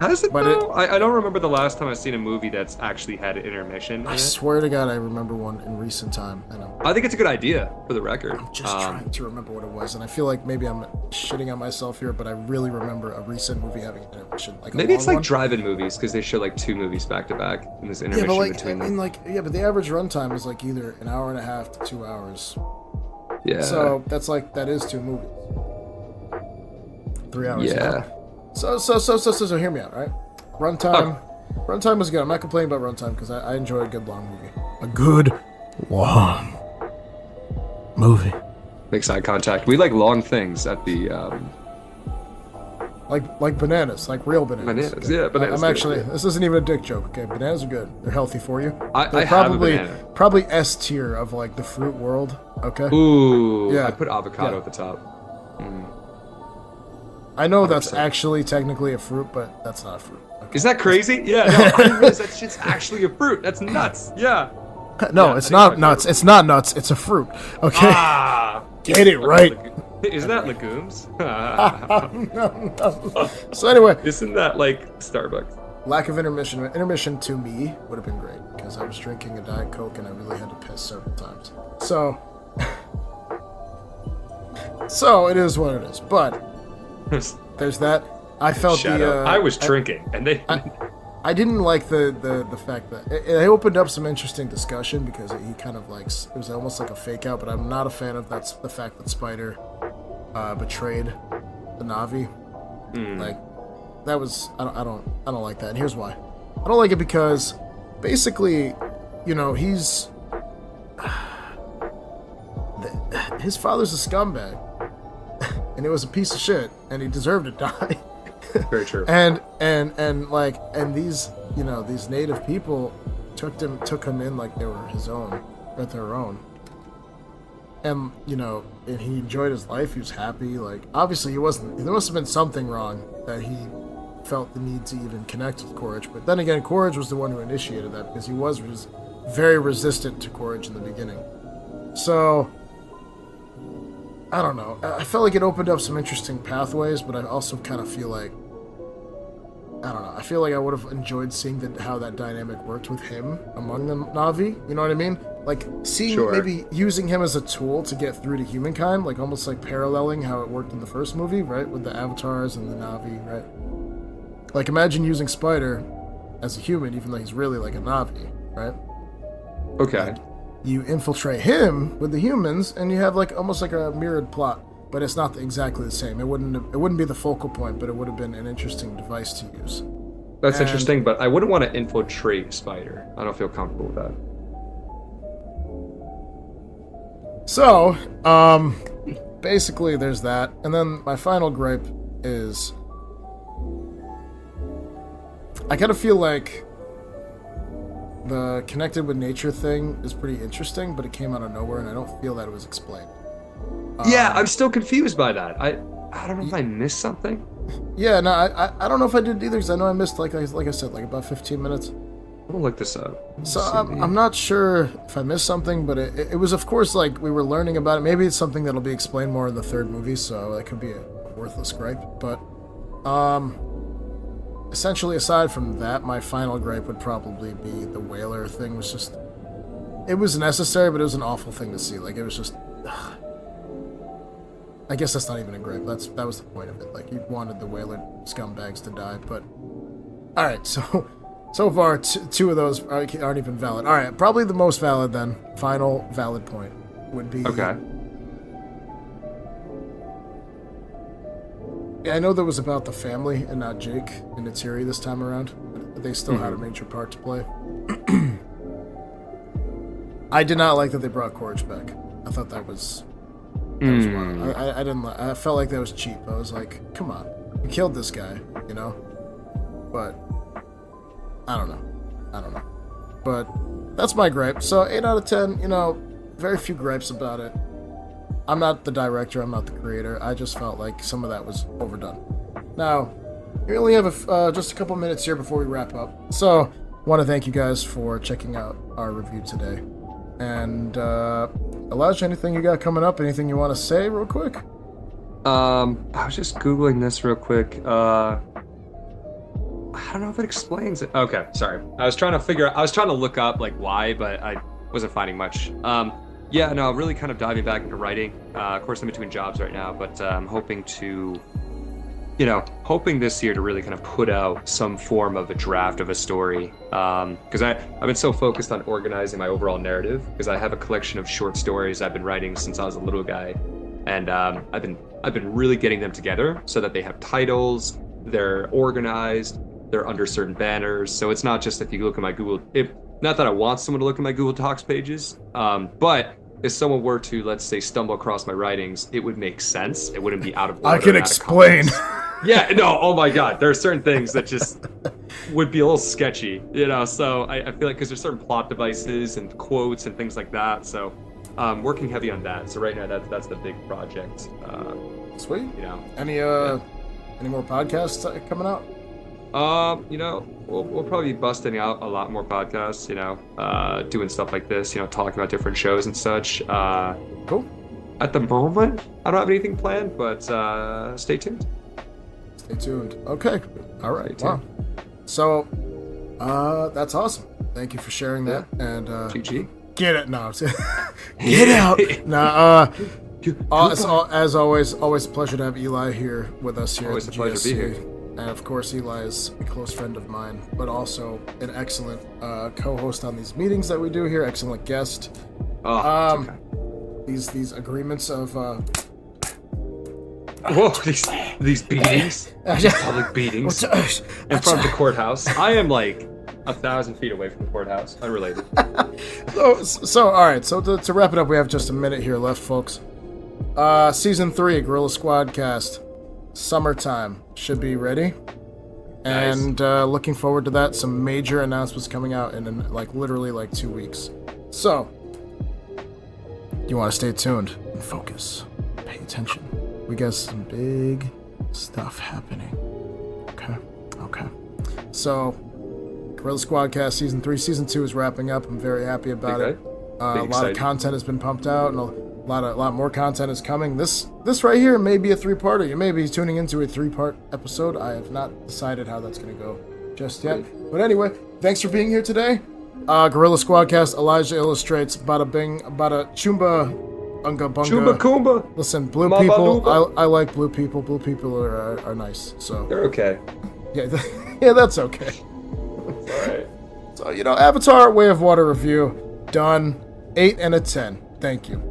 Has it But though? I don't remember the last time I've seen a movie that's actually had an intermission. I swear to God, I remember one in recent time, and I think it's a good idea for the record. I'm just trying to remember what it was, and I feel like maybe I'm shitting on myself here, but I really remember a recent movie having an intermission. Like maybe it's like drive-in movies because they show like 2 movies back to back in this intermission between them. But the average runtime is like either an hour and a half to 2 hours. Yeah. So that is 2 movies. 3 hours. Yeah. So hear me out, right? Runtime was good. I'm not complaining about runtime because I enjoy a good long movie. A good long movie. Makes eye contact. We like long things at the like bananas, like real bananas. Bananas, yeah, bananas. I'm actually this isn't even a dick joke. Okay, bananas are good. They're healthy for you. I have a banana. Probably S tier of like the fruit world. Okay. Ooh. Yeah. I put avocado at the top. I know 100%. that's actually technically a fruit, but that's not a fruit. Okay. Is that crazy? Yeah, no, I didn't realize that shit's actually a fruit. That's nuts. Yeah. No, Yeah, it's not nuts. It's not nuts. It's a fruit. Okay. Get it right. Isn't that legumes? No. So anyway, Isn't that like Starbucks? lack of intermission. Intermission to me would have been great because I was drinking a Diet Coke and I really had to piss several times. So, it is what it is. But there's that. I felt I was drinking, and they. I didn't like the fact that it opened up some interesting discussion because he kind of like it was almost like a fake out. But I'm not a fan of the fact that Spider betrayed the Na'vi. Like that was I don't like that. And here's why. I don't like it because basically, he's his father's a scumbag, and it was a piece of shit, and he deserved to die. Very true. And these these native people took him in like they were his own, at their own. And and he enjoyed his life. He was happy. Like obviously there must have been something wrong that he felt the need to even connect with Courage. But then again, Courage was the one who initiated that because he was very resistant to Courage in the beginning. So I don't know. I felt like it opened up some interesting pathways, but I also kind of feel like I don't know. I feel like I would have enjoyed seeing how that dynamic worked with him among the Na'vi. You know what I mean? Like seeing maybe using him as a tool to get through to humankind, like almost like paralleling how it worked in the first movie, right? With the avatars and the Na'vi, right? Like imagine using Spider as a human, even though he's really like a Na'vi, right? Okay. You infiltrate him with the humans, and you have like almost like a mirrored plot, but it's not exactly the same. It wouldn't be the focal point, but it would have been an interesting device to use. That's interesting, but I wouldn't want to infiltrate Spider. I don't feel comfortable with that. So, basically there's that, and then my final gripe is I kind of feel like the connected with nature thing is pretty interesting, but it came out of nowhere, and I don't feel that it was explained. Yeah, I'm still confused by that. I don't know if I missed something. Yeah, no, I don't know if I did either, because I know I missed, like I said, like about 15 minutes. I'm gonna look this up. So I'm not sure if I missed something, but it was, of course, like we were learning about it. Maybe it's something that'll be explained more in the third movie, so that could be a worthless gripe. But essentially, aside from that, my final gripe would probably be the whaler thing. Was just, it was necessary, but it was an awful thing to see. Like it was just, I guess that's not even a gripe. That was the point of it. Like you wanted the whaler scumbags to die, but all right. So far, two of those aren't even valid. All right, probably the most valid then. Final valid point would be. Okay. Yeah, I know that was about the family and not Jake and Neytiri this time around, but they still had a major part to play. I did not like that they brought Courage back. I thought that was wild. I didn't. I felt like that was cheap. I was like, come on, you killed this guy, but I don't know. But that's my gripe. So 8 out of 10. Very few gripes about it. I'm not the director, I'm not the creator. I just felt like some of that was overdone. Now, we only have just a couple minutes here before we wrap up. So, I want to thank you guys for checking out our review today. And, Elijah, anything you got coming up? Anything you want to say real quick? I was just Googling this real quick. I don't know if it explains it. Okay, sorry. I was trying to look up like why, but I wasn't finding much. Yeah, no, really kind of diving back into writing. Of course, I'm between jobs right now, but I'm hoping this year to really kind of put out some form of a draft of a story. Because I've been so focused on organizing my overall narrative, because I have a collection of short stories I've been writing since I was a little guy, and I've been really getting them together so that they have titles, they're organized, they're under certain banners. So it's not just if you look at my not that I want someone to look at my Google Docs pages, but if someone were to, let's say, stumble across my writings, it would make sense. It wouldn't be out of order. I can explain. Yeah, no, oh my God. There are certain things that just would be a little sketchy, so I feel like because there's certain plot devices and quotes and things like that. So working heavy on that. So right now that's the big project. Sweet. Any more podcasts coming out? We'll probably be busting out a lot more podcasts, doing stuff like this, talking about different shows and such. Cool. At the moment, I don't have anything planned, but stay tuned. Stay tuned. Okay. All right. Wow. So, that's awesome. Thank you for sharing that. And GG. Get it now. Get out. Nah. As always a pleasure to have Eli here with us here. Always at a pleasure to be here. And of course, Eli is a close friend of mine, but also an excellent co-host on these meetings that we do here. Excellent guest. Oh, okay. These agreements of. Whoa! These beatings, public beatings in front of the courthouse. I am like 1,000 feet away from the courthouse. Unrelated. So all right. So to wrap it up, we have just a minute here left, folks. Season 3, GorillaSquadCast. Summertime should be ready. Nice. And looking forward to that. Some major announcements coming out in literally 2 weeks. So you want to stay tuned and focus. Pay attention. We got some big stuff happening. Okay. So GorillaSquadCast Season 3. Season 2 is wrapping up. I'm very happy about it. A lot of content has been pumped out, and a lot more content is coming. This right here may be a 3-parter. You may be tuning into a 3-part episode. I have not decided how that's going to go just yet. But anyway, thanks for being here today. GorillaSquadCast, Elijahillustrates, bada bing, bada chumba, unga bunga. Chumba Kumba. Listen, blue people, I like blue people. Blue people are nice. So they're okay. Yeah, that's okay. Alright. So, Avatar Way of Water review, done. 8 and a 10. Thank you.